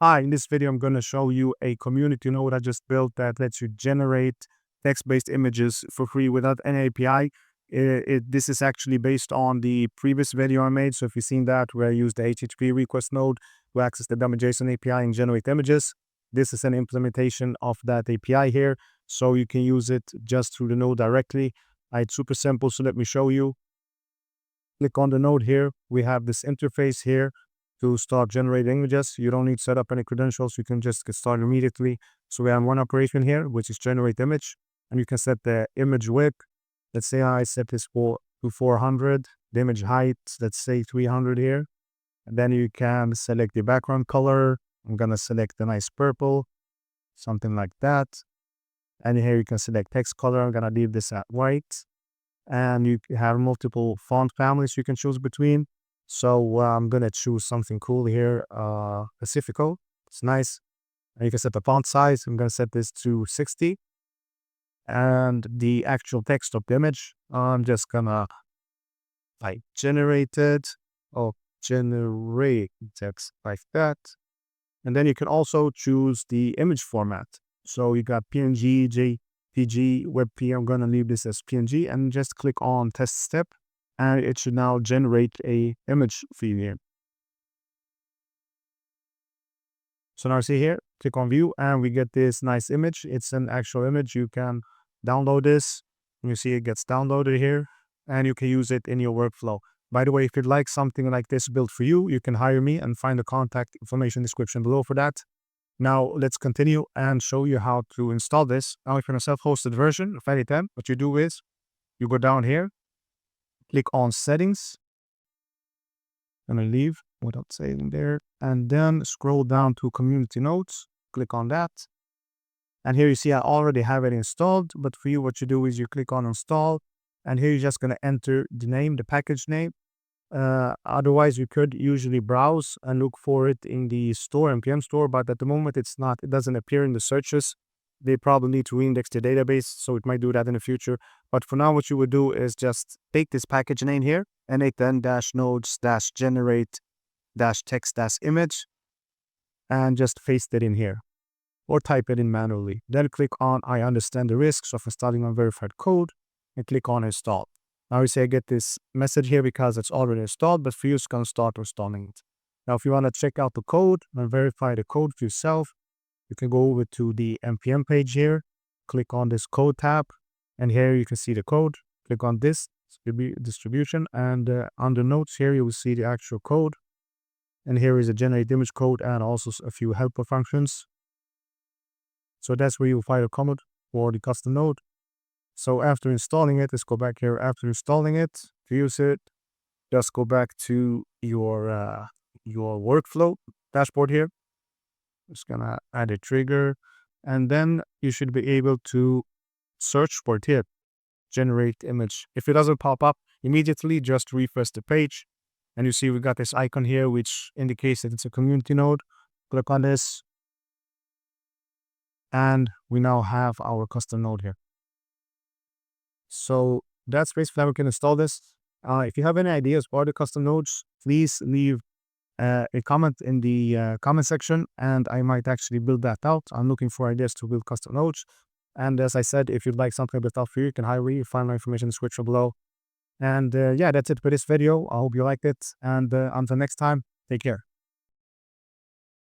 Hi, in this video, I'm going to show you a community node I just built that lets you generate text-based images for free without any API. This is actually based on the previous video I made. So if you've seen that, where I used the HTTP request node to access the dummy.json API and generate images, this is an implementation of that API here. So you can use it just through the node directly. It's super simple. So let me show you. Click on the node here. We have this interface here to start generating images. You don't need to set up any credentials. You can just get started immediately. So we have one operation here, which is generate image, and you can set the image width. Let's say I set this to 400, the image height, let's say 300 here. And then you can select the background color. I'm going to select a nice purple, something like that. And here you can select text color. I'm going to leave this at white. And you have multiple font families you can choose between. So I'm going to choose something cool here, Pacifico. It's nice. And you can set the font size. I'm going to set this to 60. And the actual text of the image, I'm just going to generate text like that. And then you can also choose the image format. So you got PNG, JPG, WebP. I'm going to leave this as PNG and just click on test step. And it should now generate a image for you here. So now see here, click on view and we get this nice image. It's an actual image. You can download this. You see it gets downloaded here and you can use it in your workflow. By the way, if you'd like something like this built for you, you can hire me and find the contact information description below for that. Now let's continue and show you how to install this. Now if you're in a self-hosted version of n8n, what you do is you go down here, click on settings. I'm going to leave without saving there. And then scroll down to community nodes. Click on that. And here you see I already have it installed. But for you, what you do is you click on install. And here you're just going to enter the name, the package name. Otherwise, you could usually browse and look for it in the store, NPM store. But at the moment, it doesn't appear in the searches. They probably need to reindex the database, so it might do that in the future. But for now, what you would do is just take this package name here, n8n-nodes-generate-text-image, and just paste it in here, or type it in manually. Then click on I understand the risks of installing unverified code, and click on install. Now you see I get this message here because it's already installed, but for you, it's going to start installing it. Now, if you want to check out the code and verify the code for yourself, you can go over to the NPM page here, click on this code tab, and here you can see the code. Click on this distribution, and under notes here, you will see the actual code. And here is a generate image code and also a few helper functions. So that's where you will find a command for the custom node. So after installing it, let's go back here. After installing it, to use it, just go back to your workflow dashboard here. Just gonna add a trigger, and then you should be able to search for it here, generate image. If it doesn't pop up immediately, just refresh the page, and you see we got this icon here which indicates that it's a community node. Click on this, and we now have our custom node here. So that's basically how we can install this. If you have any ideas for the custom nodes, please leave a comment in the comment section, and I might actually build that out. I'm looking for ideas to build custom nodes. And as I said, if you'd like something built out for you, you can hire me. You find my information in the description below. And yeah, that's it for this video. I hope you liked it. And until next time, take care.